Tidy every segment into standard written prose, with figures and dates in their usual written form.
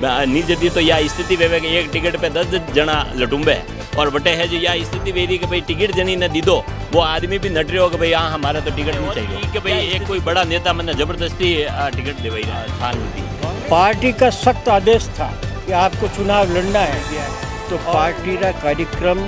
नहीं जदी तो या स्थिति वेवे कि एक टिकट पे 10 जना लटुंबे और बटे है जो या स्थिति वेरी कि भाई टिकट जनी ने दी दो वो आदमी भी नट रहे हो कि भाई हाँ हमारा तो टिकट नहीं चाहिए कि भाई एक कोई बड़ा नेता मैंने जबरदस्ती टिकट दिवाई था। पार्टी का सख्त आदेश था कि आपको चुनाव लड़ना है तो पार्टी का कार्यक्रम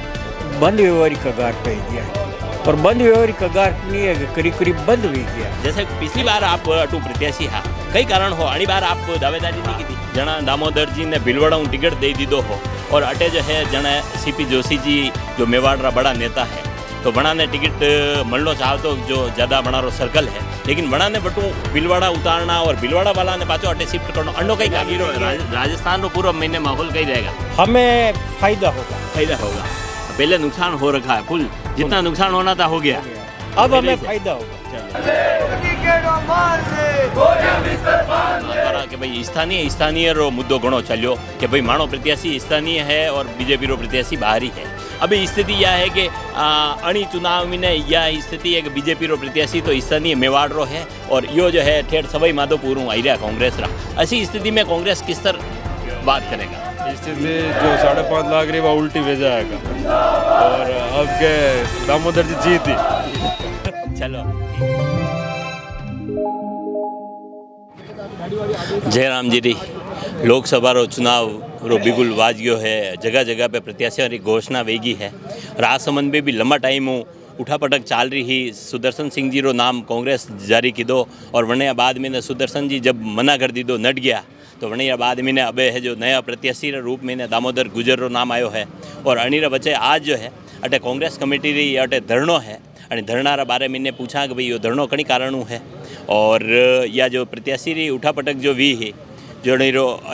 बंद व्यवहारिक कगार पे गया है और बंद व्यवहारिक कगार नहीं है करीब करीब बंद हो गया। जैसे पिछली बार आप अटू प्रत्याशी हा कई कारण हो अड़ी बार आप दावेदारी नहीं की थी जना दामोदर जी ने भीलवाड़ा टिकट दे दी दो हो और अटे जो है जना सीपी जोशी जी जो मेवाड़ रा बड़ा नेता है तो बड़ा ने टिकट मलनो चाहो तो जो ज़्यादा बड़ा रो सर्कल है लेकिन बड़ा ने बटू भीलवाड़ा उतारना और भीलवाड़ा वाला ने पाचो अटे शिफ्ट करना अंडो कई राजस्थान रो पूरा महीने माहौल कई रहेगा हमें फायदा होगा। पहले नुकसान हो रखा है फुल जितना नुकसान होना था हो गया अब हमें फायदा होगा कि भाई स्थानीय रो मुद्दो घणो चलियो कि भाई माणो प्रत्याशी स्थानीय है और बीजेपी रो प्रत्याशी बाहरी है। अभी स्थिति यह है कि अणी चुनाव में यह स्थिति है कि बीजेपी रो प्रत्याशी तो स्थानीय मेवाड़ रो है और यो जो है ठेठ सवाई माधोपुर आई रहा कांग्रेस रहा। ऐसी स्थिति में कांग्रेस किस तरह बात करेगा? स्थिति जो 5.5 लाख रही वो उल्टी भेजा आएगा और अब के दामोदर जी जीती। चलो जयराम जी री लोकसभा रो चुनाव रो बिगुल वाज गयो है जगह जगह पे प्रत्याशियों की घोषणा वेगी है। राजसमंद में भी लंबा टाइम उठापटक चाल रही ही सुदर्शन सिंह जी रो नाम कांग्रेस जारी की दो और वरने बाद में सुदर्शन जी जब मना कर दी दो नट गया तो वरने बाद में अबे है जो नया प्रत्याशी रूप में दामोदर गुजर रो नाम आयो है और अणीरा बच्चे आज जो है अटे कांग्रेस कमेटी री अटे धरणो है और धरना रा बारे में पूछा कि भाई यो धरणो कणी कारणों है और या जो प्रत्याशी री उठापटक जो वी है जो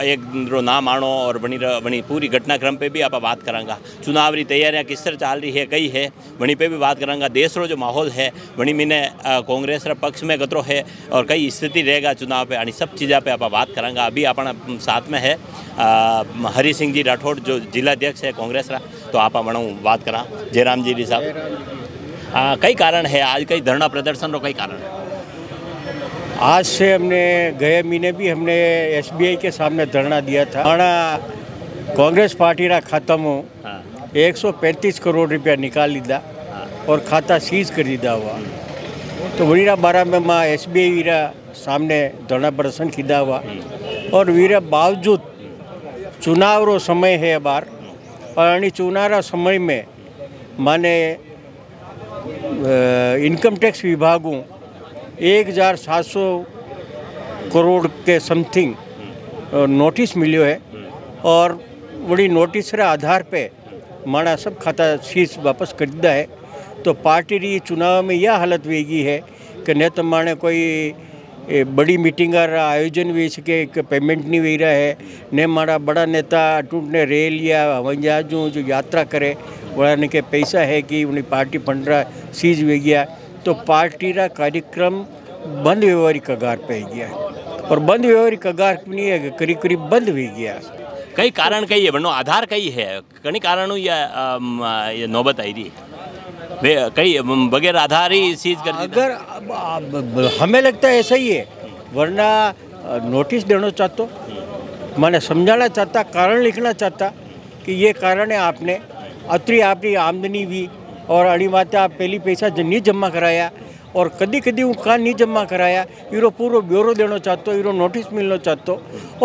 एक रो नाम आणो और वणी पूरी घटनाक्रम पे भी आप बात करांगा। चुनाव री तैयारियां किस तरह चाल रही है कई है वणी पे भी बात करांगा। देश रो जो माहौल है वणी मैंने कांग्रेस रा पक्ष में कतरो है और कई स्थिति रहेगा चुनाव पे आणि सब चीज़ा पे आप बात करांगा। अभी अपना साथ में है हरि सिंह जी राठौड़ जो जिलाध्यक्ष है कांग्रेस रा तो आप बात करा जयराम जी साहब कई कारण है आज कई धरना प्रदर्शन रो कई कारण है? आज से हमने गए महीने भी हमने SBI के सामने धरना दिया था। कांग्रेस पार्टी रा खाता में 135 करोड़ रुपया निकाल लीधा और खाता सीज कर दीदा हुआ तो वीरा बारह में माँ SBI वीरा सामने धरना प्रदर्शन कीधा हुआ और वीरा बावजूद चुनाव रो समय है बार और चुनाव रा समय में माने इनकम टैक्स विभागों 1700 करोड़ के समथिंग नोटिस मिलो है और बड़ी नोटिस रे आधार पे माना सब खाता सीज वापस कर दिया है। तो पार्टी री चुनाव में यह हालत वेगी है कि न तो माने कोई बड़ी मीटिंग आयोजन वे सके पेमेंट नहीं वे रहा है न मारा बड़ा नेता टूटने रेल या हवाई जहाजों जो यात्रा करे बड़ा ने के पैसा है कि उन्हें पार्टी फंड रहा सीज वे गया तो पार्टी रा कार्यक्रम बंद व्यवहारिक कगार पे गया और बंद व्यवहारिक कगार नहीं है करीब करीब बंद हो गया। कई कारण कई है बनो आधार कई है कई कारणों या नौबत आई रही है कई बगैर आधार ही सीज कर अगर हमें लगता है ऐसा ही है वरना नोटिस देना चाहता मैंने समझाना चाहता कारण लिखना चाहता कि ये कारण है आपने अतरी आपकी आमदनी भी और अड़ी बात आप पहली पैसा नहीं जमा कराया और कदी कदी वो का नहीं जमा कराया यूरो पूरा ब्यूरो देना चाहते यूरो नोटिस मिलना चाहते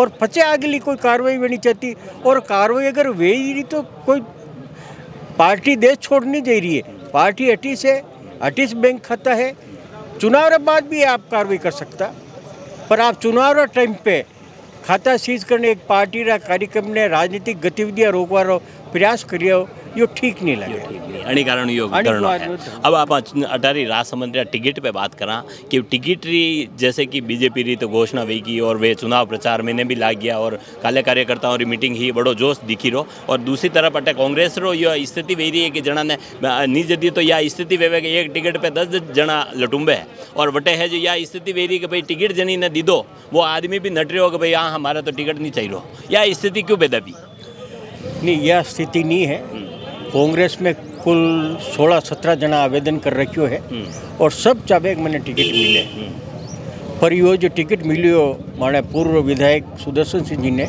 और पचे आगे कोई कार्रवाई भी नहीं चाहती और कार्रवाई अगर वे रही तो कोई पार्टी देश छोड़ नहीं जा रही है। पार्टी अटीस बैंक खाता है चुनाव के बाद भी आप कार्रवाई कर सकता पर आप चुनाव टाइम पे खाता सीज करने एक पार्टी रा कार्यक्रम ने राजनीतिक गतिविधियां रोकवा प्रयास करियो यो ठीक नहीं लगे अणी कारण योग धरणो है। अब आप अटारी राजसमंद टिकट पे बात करा कि टिकट री जैसे कि बीजेपी री तो घोषणा वेगी और वे चुनाव प्रचार में भी लाग गया और काले कार्यकर्ताओं री मीटिंग ही बड़ो जोश दिखी रो और दूसरी तरफ अटे कांग्रेस रो यह स्थिति वे रही है कि जना ने नहीं जदी तो यह स्थिति वेवे कि एक टिकट पे 10 जना लटुंबे है और बटे है जो यह स्थिति वे रही कि भाई टिकट जनी ने दी दो वो आदमी भी नट रहे हो कि भाई हाँ हमारा तो टिकट नहीं चाहिए। यह स्थिति क्यों बेदबी? नहीं यह स्थिति नहीं है। कांग्रेस में कुल 16-17 जना आवेदन कर रखियो है और सब चाबे मैंने टिकट मिले पर यो जो टिकट मिलियो माने पूर्व विधायक सुदर्शन सिंह जी ने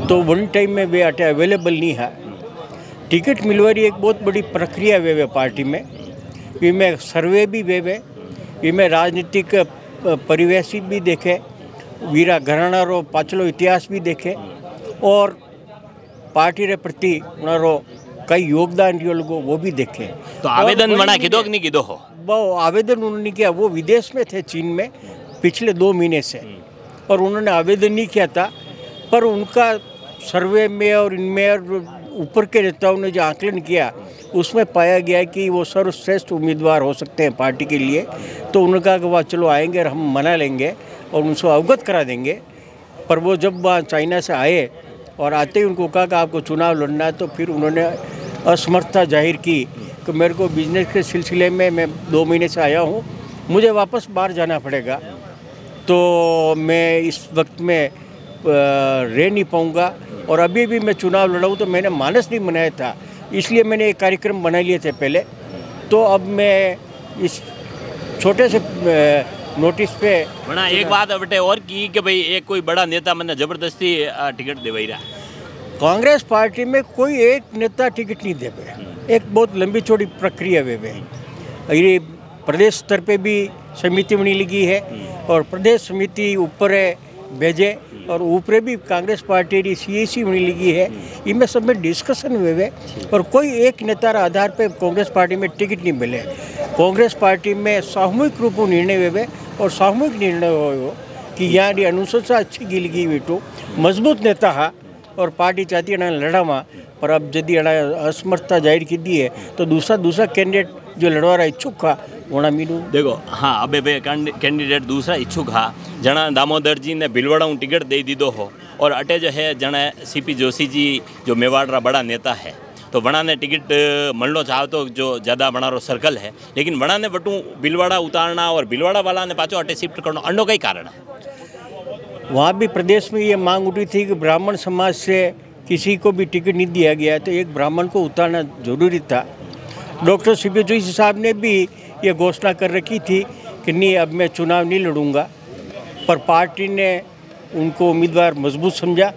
तो वन टाइम में वे अटे अवेलेबल नहीं है। टिकट मिलवारी एक बहुत बड़ी प्रक्रिया वे पार्टी में, इनमें सर्वे भी वे इनमें राजनीतिक परिवेश भी देखे, वीरा घराना रो पाछलो इतिहास भी देखे और पार्टी रे प्रति उनारो कई योगदान रियो लोगो वो भी देखे। तो आवेदन मना किदो कि नहीं किदो हो? वो आवेदन उन्होंने किया, वो विदेश में थे चीन में पिछले 2 महीने से, और उन्होंने आवेदन नहीं किया था, पर उनका सर्वे में और इनमें और ऊपर के नेताओं ने जो आकलन किया उसमें पाया गया कि वो सर्वश्रेष्ठ उम्मीदवार हो सकते हैं पार्टी के लिए। तो उन्होंने कहा कि वह चलो आएंगे और हम मना लेंगे और उनको अवगत करा देंगे। पर वो जब वहाँ चाइना से आए और आते ही उनको कहा कि आपको चुनाव लड़ना है, तो फिर उन्होंने असमर्थता जाहिर की कि मेरे को बिजनेस के सिलसिले में मैं 2 महीने से आया हूँ, मुझे वापस बाहर जाना पड़ेगा, तो मैं इस वक्त में रह नहीं पाऊँगा। और अभी भी मैं चुनाव लड़ाऊँ तो मैंने मानस नहीं मनाया था, इसलिए मैंने एक कार्यक्रम बना लिए थे पहले। तो अब मैं इस छोटे से नोटिस पे बना एक बात बटे और की कि भाई एक कोई बड़ा नेता मैंने जबरदस्ती टिकट दिवाई रहा। कांग्रेस पार्टी में कोई एक नेता टिकट नहीं दे, एक बहुत लंबी चौड़ी प्रक्रिया वे ये प्रदेश स्तर पे भी समिति बनी लगी है और प्रदेश समिति ऊपर भेजे और ऊपर भी कांग्रेस पार्टी की CAC बनी लगी है, इनमें सब में डिस्कशन हुए और कोई एक नेता आधार पे कांग्रेस पार्टी में टिकट नहीं मिले। कांग्रेस पार्टी में सामूहिक रूप निर्णय हुए और सामूहिक निर्णय हो कि यहाँ अनुशंसा अच्छी गिल गई बेटो मजबूत नेता है और पार्टी चाहती है लड़ावा, पर अब यदि असमर्थता जाहिर की दी है तो दूसरा कैंडिडेट जो लड़वा रहा इच्छुक था वोना मीनू देखो। हाँ, अब कैंडिडेट दूसरा इच्छुक हा जना दामोदर जी ने भिलवाड़ा टिकट दे दीदो हो और अटे जो है जना CP जोशी जी जो मेवाड़ रा बड़ा नेता है, तो वणा ने टिकट मलनो चाहो तो जो ज़्यादा वणारो सर्कल है, लेकिन वणा ने बटू भिलवाड़ा उतारना और भिलवाड़ा वाला ने पाचो अटे शिफ्ट करना अंडो कई कारण है? वहाँ भी प्रदेश में ये मांग उठी थी कि ब्राह्मण समाज से किसी को भी टिकट नहीं दिया गया, तो एक ब्राह्मण को उतारना जरूरी था। डॉक्टर CP जोशी साहब ने भी ये घोषणा कर रखी थी कि नहीं अब मैं चुनाव नहीं लड़ूंगा, पर पार्टी ने उनको उम्मीदवार मजबूत समझा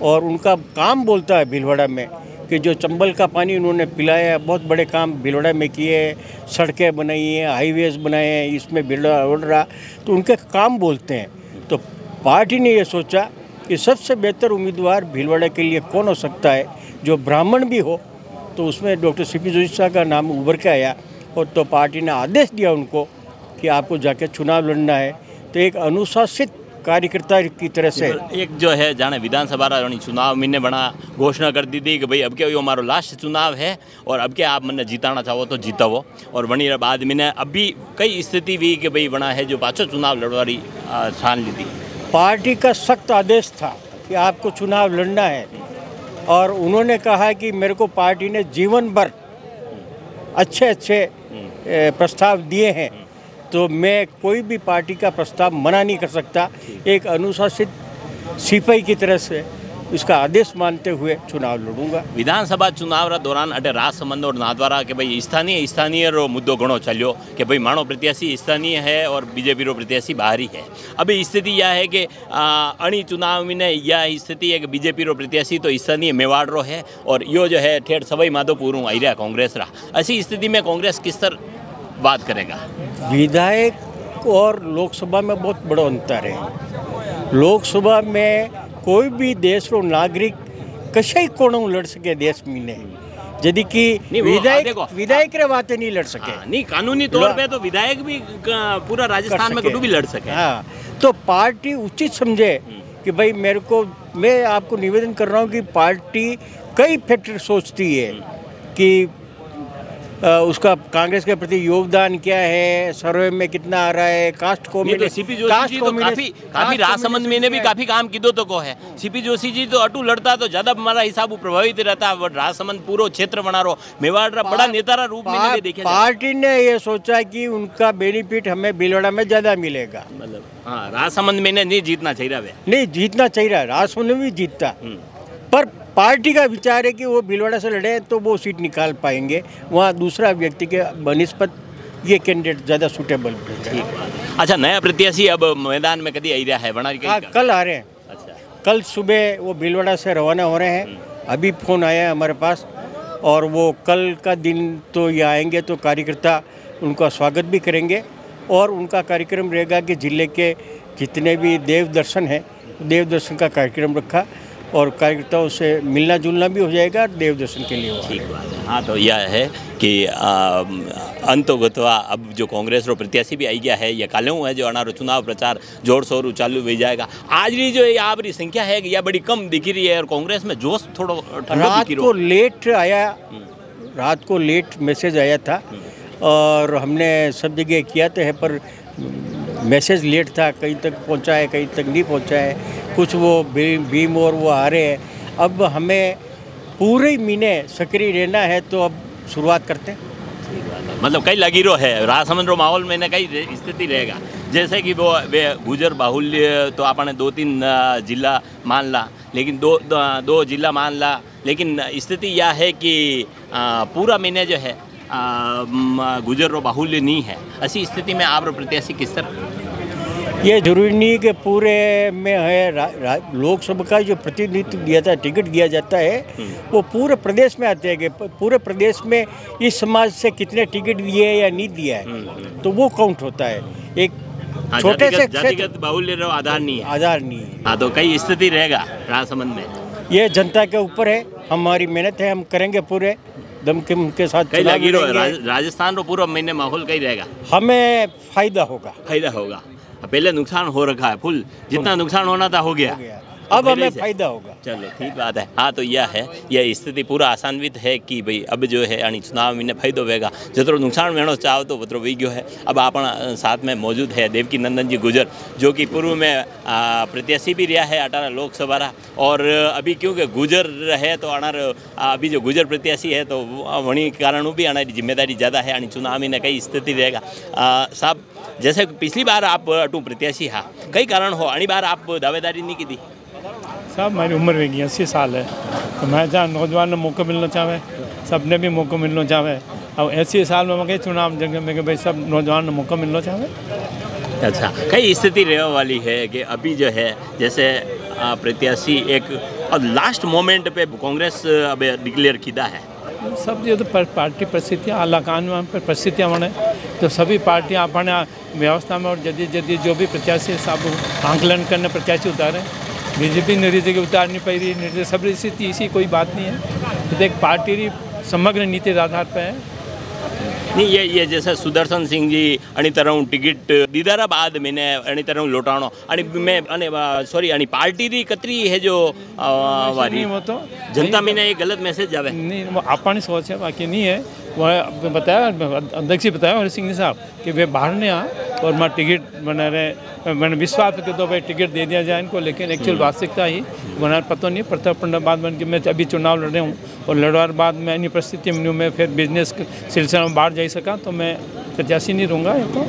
और उनका काम बोलता है भीलवाड़ा में कि जो चंबल का पानी उन्होंने पिलाया, बहुत बड़े काम भीलवाड़ा में किए, सड़कें बनाई हैं, हाईवेज बनाए हैं, इसमें भीलवाड़ा उड़ रहा, तो उनके काम बोलते हैं। तो पार्टी ने ये सोचा कि सबसे बेहतर उम्मीदवार भीलवाड़ा के लिए कौन हो सकता है जो ब्राह्मण भी हो, तो उसमें डॉक्टर CP जोशी साहब का नाम उभर के आया और तो पार्टी ने आदेश दिया उनको कि आपको जाके चुनाव लड़ना है। तो एक अनुशासित कार्यकर्ता की तरह से एक जो है जाने विधानसभा चुनाव मैंने बना घोषणा कर दी थी कि भाई अब क्या यो हमारो लास्ट चुनाव है और अब क्या आप मैंने जिताना चाहो तो जीतावो, और वनी बाद मैंने अभी कई स्थिति हुई कि भाई बना है जो पाचो चुनाव लड़वारी ठान ली थी। पार्टी का सख्त आदेश था कि आपको चुनाव लड़ना है और उन्होंने कहा कि मेरे को पार्टी ने जीवन भर अच्छे प्रस्ताव दिए हैं, तो मैं कोई भी पार्टी का प्रस्ताव मना नहीं कर सकता। एक अनुशासित सिपाही की तरह से इसका आदेश मानते हुए चुनाव लड़ूंगा। विधानसभा चुनाव दौरान अटे राजसमंद और नाथद्वारा के भाई स्थानीय रो मुद्दो घणो चलो कि भाई माणो प्रत्याशी स्थानीय है और बीजेपी रो प्रत्याशी बाहरी है। अभी स्थिति यह है कि अणी चुनाव में यह स्थिति है कि बीजेपी रो प्रत्याशी तो स्थानीय मेवाड़ रो है और यो जो है ठेठ सवाई माधोपुर आई रहा कांग्रेस रहा। ऐसी स्थिति में कांग्रेस किस तरह बात करेगा? विधायक और लोकसभा में बहुत बड़ा अंतर है। लोकसभा में कोई भी देश रो नागरिक कशई कोणों लड़ सके देश में ने, यदि कि विधायक रे बातें नहीं लड़ सके। नहीं, कानूनी तौर पे तो विधायक भी पूरा राजस्थान में कभी भी लड़ सके। हाँ, तो पार्टी उचित समझे कि भाई मैं आपको निवेदन कर रहा हूँ कि पार्टी कई फैक्टर सोचती है कि उसका कांग्रेस के प्रति योगदान क्या है, सर्वे में कितना आ रहा है, कास्ट को तो CP जोशी जी तो काफी राजसमंद में ने भी काफी काम किदो तो को है। CP जोशी जी तो अटू लड़ता तो ज्यादा हमारा हिसाब प्रभावित रहता। राजसमंद पूरा क्षेत्र बना रो मेवाड़ बड़ा नेता रूप में देखे। पार्टी ने ये सोचा कि उनका बेनिफिट हमें भीलवाड़ा में ज्यादा मिलेगा। मतलब हाँ, राजसमंद में नहीं जीतना चाहिए, नहीं जीतना चाहिए, राजसमंद में भी जीतता, पर पार्टी का विचार है कि वो भीलवाड़ा से लड़े तो वो सीट निकाल पाएंगे, वहाँ दूसरा व्यक्ति के बनिस्पत ये कैंडिडेट ज़्यादा सूटेबल है। अच्छा, नया प्रत्याशी अब मैदान में कभी आई रहा है? बना कल आ रहे हैं। अच्छा, कल सुबह वो भीलवाड़ा से रवाना हो रहे हैं। अभी फ़ोन आया है हमारे पास, और वो कल का दिन तो ये आएंगे तो कार्यकर्ता उनका स्वागत भी करेंगे। और उनका कार्यक्रम रहेगा कि जिले के जितने भी देव दर्शन हैं, देव दर्शन का कार्यक्रम रखा, और कार्यकर्ताओं से मिलना जुलना भी हो जाएगा देव दर्शन के लिए। ठीक बात है। हाँ, तो यह है कि अंतोगतवा अब जो कांग्रेस रो प्रत्याशी भी आई गया है, या काले है जो अनारो चुनाव प्रचार जोर शोर चालू हो जाएगा। आज री जो यहाँ पर संख्या है कि यह बड़ी कम दिख रही है, और कांग्रेस में जोश थोड़ा रात को लेट आया, रात को लेट मैसेज आया था, और हमने सब जगह किया तो है, पर मैसेज लेट था, कहीं तक पहुंचा है, कहीं तक नहीं पहुंचा है। कुछ वो भीम और वो आ रहे हैं। अब हमें पूरे महीने सक्रिय रहना है, तो अब शुरुआत करते हैं। मतलब कई लगी रो है राजसमंद रो माहौल में कई स्थिति रहेगा, जैसे कि वो वे गुजर बाहुल्य तो आपने 2-3 जिला मान ला, लेकिन दो जिला मान ला, लेकिन स्थिति यह है कि पूरा महीने जो है गुजर रो बाहुल्य नहीं है। ऐसी स्थिति में आप प्रत्याशी किस तरह? ये जरूरी नहीं कि पूरे में है। लोकसभा का जो प्रतिनिधित्व दिया था, टिकट दिया जाता है, वो पूरे प्रदेश में आते हैं कि पूरे प्रदेश में इस समाज से कितने टिकट दिए या नहीं दिया है, तो वो काउंट होता है। एक छोटे से जातिगत बाहुल्य रो आधार नहीं है, आधार नहीं है। हाँ, तो कई स्थिति रहेगा राजसमंद में। ये जनता के ऊपर है, हमारी मेहनत है, हम करेंगे पूरे दमखम के साथ। कई लगी रो राजस्थान रो पूरा महीने माहौल कई रहेगा, हमें फायदा होगा। पहले नुकसान हो रखा है फुल, जितना नुकसान होना था हो गया। अब हमें फायदा होगा। चलो ठीक बात है। हाँ, तो यह है, यह स्थिति पूरा आसान्वित है कि भाई अब जो है यानी चुनाव में फायदो होगा, जितरो नुकसान वेणो चाहो तो उतरो वी गयो है। अब आप साथ में मौजूद है देवकी नंदन जी गुजर, जो कि पूर्व में प्रत्याशी भी रहा है अटारा लोकसभा रा, और अभी क्योंकि गुजर है तो अनार अभी जो गुजर प्रत्याशी है तो वही कारण भी अनारी जिम्मेदारी ज़्यादा है, यानी चुनाव में कई स्थिति रहेगा। साहब, जैसे पिछली बार आप अटू प्रत्याशी हाँ, कई कारण हो अणी बार आप दावेदारी नहीं की थी? साहब, मेरी उम्र भी 80 साल है, तो मैं जहाँ नौजवान ने मौका मिलना चाहे, सबने भी मौका मिलना चाहे। अब 80 साल में मैं चुनाव जगह में भाई सब नौजवान ने मौका मिलना चाहे। अच्छा, कई स्थिति रहने वाली है कि अभी जो है जैसे प्रत्याशी एक और लास्ट मोमेंट पे कांग्रेस अब डिक्लेयर किया है। सब जो तो पार्टी परिस्थितियाँ अलाकान में परिस्थितियाँ बने, तो सभी पार्टियाँ अपने व्यवस्था में और जदीद जो भी प्रत्याशी सब आंकलन करने प्रत्याशी उतारे। बीजेपी नीति के उतार नहीं पाई रही, सब स्थिति इसी कोई बात नहीं है, तो एक पार्टी समग्र नीति के आधार पर है। नहीं, ये जैसे सुदर्शन सिंह जी अणी तरह टिकट दीदारा बाद मैंने अणी तरह लौटाणो अणी मैं अने सॉरी अणी पार्टी री कतरी है जो वारी वो तो जनता में एक गलत मैसेज जावे नहीं, वो अपनी सोच है, बाकी नहीं है। वह बताया अध्यक्ष जी बताया हरि सिंह साहब कि वे बाहर ने आ और मैं टिकट बना रहे, मैंने विश्वास करके तो भाई टिकट दे दिया जाए इनको, लेकिन एक्चुअल वास्तविकता ही बना पता नहीं। प्रताप बाद बन के मैं अभी चुनाव लड़ रहा हूँ, और लड़वार बाद मैं इन परिस्थिति में मैं फिर बिजनेस सिलसिले में बाहर जा सका, तो मैं प्रत्याशी नहीं रहूँगा। तो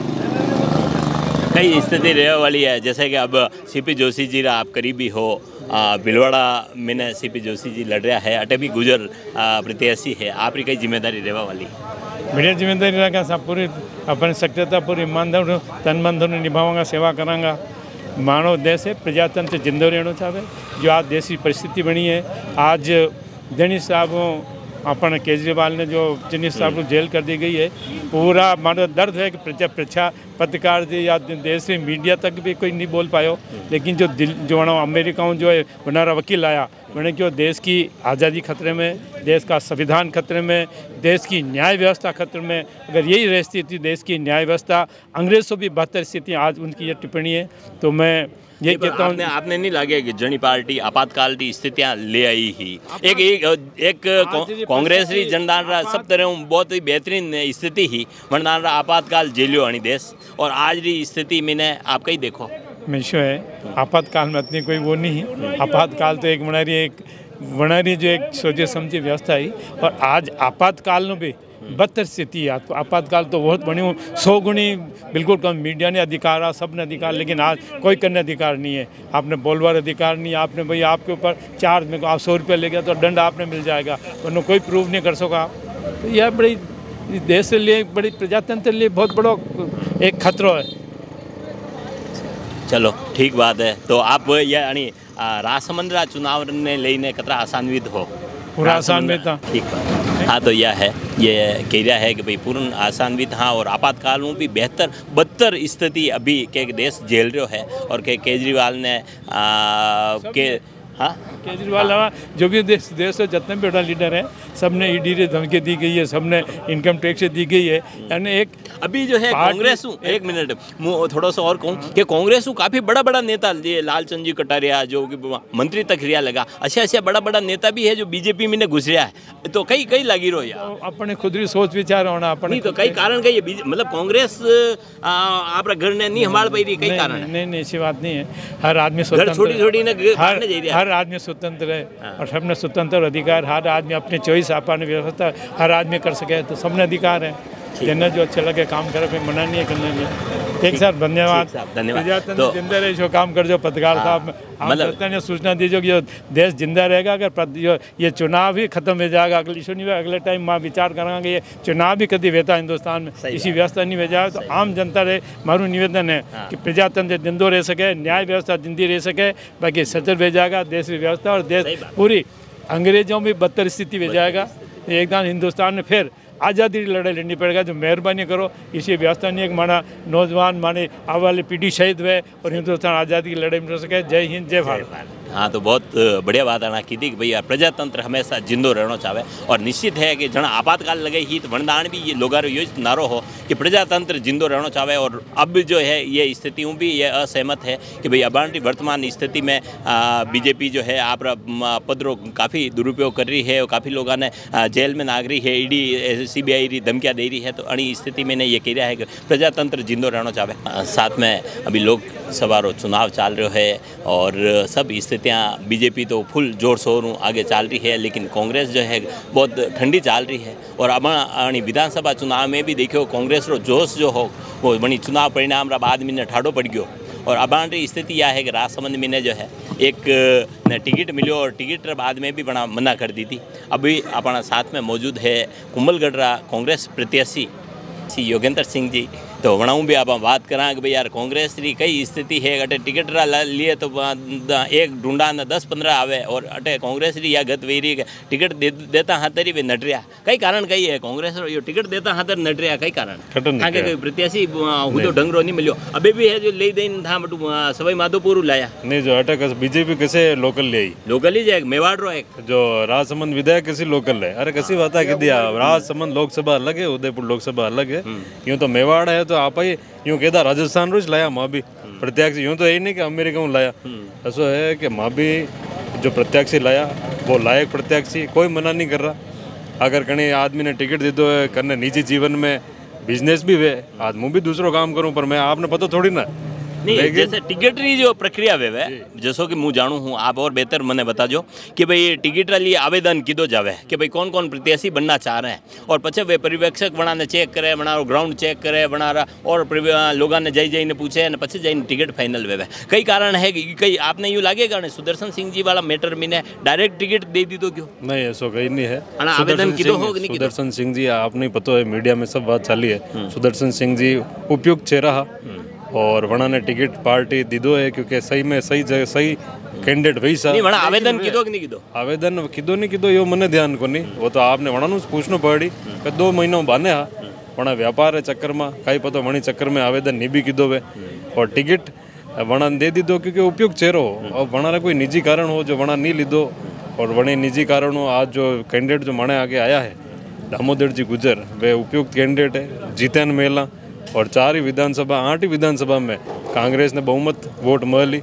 कई स्थिति रहने वाली है, जैसे कि अब सीपी जोशी जी आप करीबी हो, भीलवाड़ा में सीपी जोशी जी लड़ रहा है, अटे भी गुजर प्रत्याशी है, आपकी कई जिम्मेदारी रहने वाली है? बढ़िया जिम्मेदारी रखा, सब पूरी अपनी सक्रियता पूरी ईमानदार तन मन धन निभाऊंगा, सेवा करांगा। मानव देश है, प्रजातंत्र जिंदो रहना चाहे, जो आज देश की परिस्थिति बनी है। आज जनी साहब अपन केजरीवाल ने जो जिनी साहब को जेल कर दी गई है, पूरा मानो दर्द है कि प्रजा पत्रकार थी या देश से मीडिया तक भी कोई नहीं बोल पायो। लेकिन जो अमेरिका जो है बनारा वकील आया, मैंने क्यों देश की आज़ादी खतरे में, देश का संविधान खतरे में, देश की न्याय व्यवस्था खतरे में। अगर यही रह स्थिति देश की न्याय व्यवस्था अंग्रेज से भी बेहतर स्थिति आज उनकी ये टिप्पणी है, तो मैं ये कहता हूँ। आपने नहीं लगे कि जनी पार्टी आपातकाल की स्थितियाँ ले आई ही, एक कांग्रेस री जनदान सब तरह बहुत ही बेहतरीन स्थिति ही मनदान आपातकाल झेलियो अणी देश, और आज री स्थिति में आप कहीं देखो मिशो है आपातकाल में इतनी कोई वो नहीं है। आपातकाल तो एक बनारी जो एक सोचे समझी व्यवस्था है, और आज आपातकाल में भी बदतर स्थिति है। आपातकाल तो बहुत बनी 100 गुणी बिल्कुल कम। मीडिया ने अधिकार है, सब ने अधिकार, लेकिन आज कोई करने अधिकार नहीं है। आपने बोलवार अधिकार नहीं है, आपने भाई आपके ऊपर चार्ज में आप 100 रुपये ले गया तो दंड आपने मिल जाएगा, वरना कोई प्रूव नहीं कर सका। तो यह बड़ी देश के लिए, बड़ी प्रजातंत्र के लिए बहुत बड़ा एक खतरा है। चलो ठीक बात है। तो आप यानी रासमंद्रा चुनाव ने लईने कतरा आसान्वित हो? पूरा आसान्वित था। ठीक बात। हाँ, तो यह है, ये कह रहा है कि भाई पूर्ण आसान्वित हाँ, और आपातकाल में भी बदतर स्थिति अभी के देश झेल रहा है, और के केजरीवाल ने के हाँ केजरीवाल जो भी देश से जितने भी बड़ा लीडर हैं सबने ईडी रे धमकी दी गई है, सबने इनकम टैक्स दी गई है। यानी एक अभी जो है कांग्रेस एक मिनट थोड़ा सा और कहूँ कि कांग्रेस का बड़ा बड़ा नेता ये लालचंद जी कटारिया जो कि मंत्री तक रिया लगा, अच्छा बड़ा नेता भी है जो बीजेपी में घुस रहा है, तो कई लगी रहो यार। तो अपने खुद ही सोच विचार होना अपने तो कई कारण कही मतलब कांग्रेस आप घर ने नहीं संभाल पाई रही, कई कारण नहीं ऐसी बात नहीं है। हर आदमी स्वतंत्र हर आदमी स्वतंत्र है और सबने स्वतंत्र अधिकार, हर आदमी अपनी चॉइस अपनी व्यवस्था हर आदमी कर सके, तो सबने अधिकार है जिन्हें जो अच्छा लगे काम करे, कोई मना नहीं है करने लिए। एक सर धन्यवाद तो जिंदा रहे जो काम कर जो पत्रकार साहब मतलब ने सूचना दीजिए कि जो देश जिंदा रहेगा, अगर ये चुनाव ही खत्म हो जाएगा अगले टाइम माँ विचार करेंगे ये चुनाव भी कभी वेता हिंदुस्तान में इसी व्यवस्था नहीं हो जाए, तो आम जनता रहे मारू निवेदन है कि प्रजातंत्र जिंदो रह सके, न्याय व्यवस्था जिंदी रह सके, बाकी सचल भेज जाएगा देश की व्यवस्था और देश पूरी अंग्रेजों में बदतर स्थिति भेज जाएगा। एकदम हिंदुस्तान में फिर आज़ादी की लड़ाई लड़नी पड़ेगा। जो मेहरबानी करो इसी व्यवस्था नहीं है कि माना नौजवान माने आने वाली पीढ़ी शहीद हुए और हिंदुस्तान आज़ादी की लड़ाई में सके। जय हिंद जय भारत। हाँ, तो बहुत बढ़िया बात आना की थी कि भैया प्रजातंत्र हमेशा जिंदो रहना चाहे, और निश्चित है कि जना आपातकाल लगे ही तो वरदान भी ये लोगारो यो नारो हो कि प्रजातंत्र जिंदो रहना चाहे। और अब जो है ये स्थितियों भी ये असहमत है कि भाई अबांटी वर्तमान स्थिति में बीजेपी जो है आप पदरों काफ़ी दुरुपयोग कर रही है और काफ़ी लोगों ने जेल में नाग रही है, ईडी सीबीआई री धमकियाँ दे रही है, तो अणी स्थिति में ये कह रहा है कि प्रजातंत्र जिंदो रहना चाहे। साथ में अभी लोकसभा रो चुनाव चल रहा है और सब स्थितियाँ बीजेपी तो फुल जोर शोर आगे चल रही है, लेकिन कांग्रेस जो है बहुत ठंडी चल रही है। और अब विधानसभा चुनाव में भी देखो कांग्रेस रो जोश जो हो वो बनी चुनाव परिणाम रा बाद में ठाडो पड़ गयो। और अब स्थिति यह है कि राजसमंद में ने जो है एक टिकट मिलो और टिकट बाद में भी बड़ा मना कर दी थी। अभी अपना साथ में मौजूद है कुंभलगढ़ कांग्रेस प्रत्याशी योगेंद्र सिंह जी, तो वणाऊँ भी आप बात करा कि भाई यार कांग्रेस की कई स्थिति है, अटे टिकट लिए तो एक ढूंढा न 10-15 आवे, और अटे कांग्रेस री या गत वे रही टिकट देता हाँ तरी वे नट रहा, कई कारण कई है कांग्रेस यो टिकट देता हाँ तर नट रहा, कई कारण आगे कोई प्रत्याशी हूँ तो ढंग रो नहीं मिलो। अभी भी है जो ले देन था बटू सवाई माधोपुर लाया नहीं, जो अटक बीजेपी किसे लोकल ले आई, लोकल ही जाए मेवाड़ रो एक जो राजसमंद विधायक किसी लोकल है। अरे कैसी बात है कि दिया राजसमंद लोकसभा अलग है, उदयपुर लोकसभा अलग है, यूँ तो मेवाड़ है तो आप ही यूँ कहता राजस्थान रोज लाया माँ भी प्रत्याशी, यूँ तो यही नहीं कि अमेरिका में लाया, ऐसा है कि माँ भी जो प्रत्याशी लाया वो लायक प्रत्याशी, कोई मना नहीं कर रहा। अगर कहीं आदमी ने टिकट दे दो करने निजी जीवन में बिजनेस भी वे आदमी भी दूसरों काम करूँ, पर मैं आपने पता थोड़ी ना नहीं जैसे टिकट री जो प्रक्रिया वे जैसो कि मुँह जानू हूँ, आप और बेहतर मैंने बता जो कि भाई टिकट लिए आवेदन किदो जावे कि भाई कौन कौन प्रत्याशी बनना चाह रहे हैं, और पछे वे पर्यवेक्षक बनाने चेक करे, बना ग्राउंड चेक करे, बना और लोगों ने जई ने पूछे पछे जाइन टिकट फाइनल वे कई कारण है कि कई आपने यूँ लागेगा ने सुदर्शन सिंह जी वाला मैटर में ने डायरेक्ट टिकट दे दी तो क्यों नहीं, ऐसा कहीं नहीं है। आवेदन किदो हो कि नहीं? सुदर्शन सिंह जी आपने पता है मीडिया में सब बात चली है, सुदर्शन सिंह जी उपयुक्त चेहरा और वना ने टिकट पार्टी दीदो है क्योंकि सही में सही जगह सही कैंडिडेट वही सा नहीं आवेदन किदो कि नहीं किदो, आवेदन किदो नहीं किदो यो मने ध्यान को नहीं, वो तो आपने वना नु पूछनो पड़ी कि 2 महीनों बाने हा वना व्यापार है चक्कर में कई पता वणी चक्कर में आवेदन नहीं भी किदो वे और टिकट वना दे दीदो क्योंकि उपयुक्त चेहरो हो, और वना रे कोई निजी कारण हो जो वना नहीं लीधो, और वने निजी कारण हो आज जो कैंडिडेट जो मने आगे आया है दामोदर जी गुजर वे उपयुक्त कैंडिडेट है, जीतन मेला और 4 ही विधानसभा 8 ही विधानसभा में कांग्रेस ने बहुमत वोट मिली,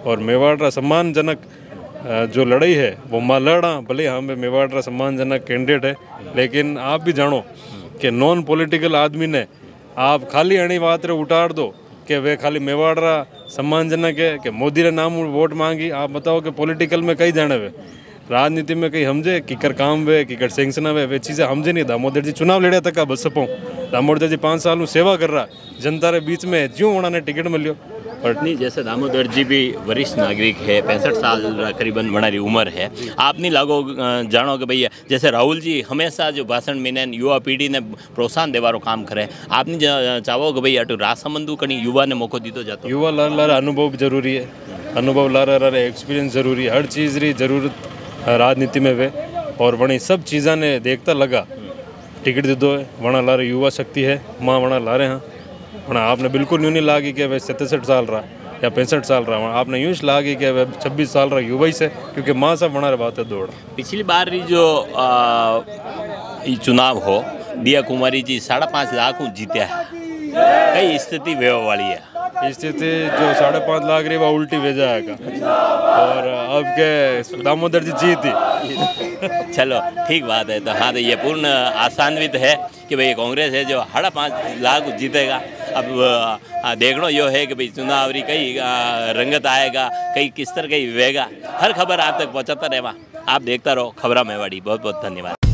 और मेवाड़ सम्मानजनक जो लड़ाई है वो माँ लड़ा भले हमें मेवाड़ सम्मानजनक कैंडिडेट है, लेकिन आप भी जानो कि नॉन पॉलिटिकल आदमी ने आप खाली अणी बात रे उतार दो कि वे खाली मेवाड़ सम्मानजनक है कि मोदी रे नाम वोट मांगी, आप बताओ कि पॉलिटिकल में कई जाने वे राजनीति में कहीं समझे किकर काम वे किकर सेंक्शन वे चीज़ें समझे नहीं। दामोदर जी चुनाव लड़िया तक बस पाऊँ, दामोदर जी 5 साल सेवा कर रहा जनता रे बीच में ज्यों उन्होंने टिकट मिलियो, और नहीं जैसे दामोदर जी भी वरिष्ठ नागरिक है, 65 साल करीबन बनारी उम्र है, आप नहीं लागो जानो कि भैया जैसे राहुल जी हमेशा जो भाषण में युवा पीढ़ी ने प्रोत्साहन देवारो काम करे, आप नहीं चाहो कि भैया राजसमंद कहीं युवा ने मौको दीतो जातो, युवा लाल अनुभव जरूरी है अनुभव ला रहे एक्सपीरियंस जरूरी हर चीज़ री जरूरत राजनीति में वे और वणी सब चीज़ा ने देखता लगा टिकट दे दो वणा ला रहे युवा शक्ति है माँ वणा ला रहे हैं वणा आपने बिल्कुल यूँ नहीं लागी कि वह 67 साल रहा या 65 साल रहा आपने यूँ लागी कि वह 26 साल रहा युवा ही से क्योंकि माँ सब वणा बात है दौड़। पिछली बार री जो चुनाव हो दिया कुमारी जी 5.5 लाख जीत्या है कई स्थिति वे वाली है स्थिति जो 5.5 लाख रही वह उल्टी भेजा है और अब के दामोदर जी जीती। चलो ठीक बात है। तो हाँ तो ये पूर्ण आशान्वित है कि भाई कांग्रेस है जो 5.5 लाख जीतेगा। अब देखना यो है कि भाई चुनाव री कई रंगत आएगा कई किस तरह कई वेगा हर खबर आप तक पहुँचाता रहेगा। आप देखता रहो खबरा मेवाड़ी। बहुत बहुत धन्यवाद।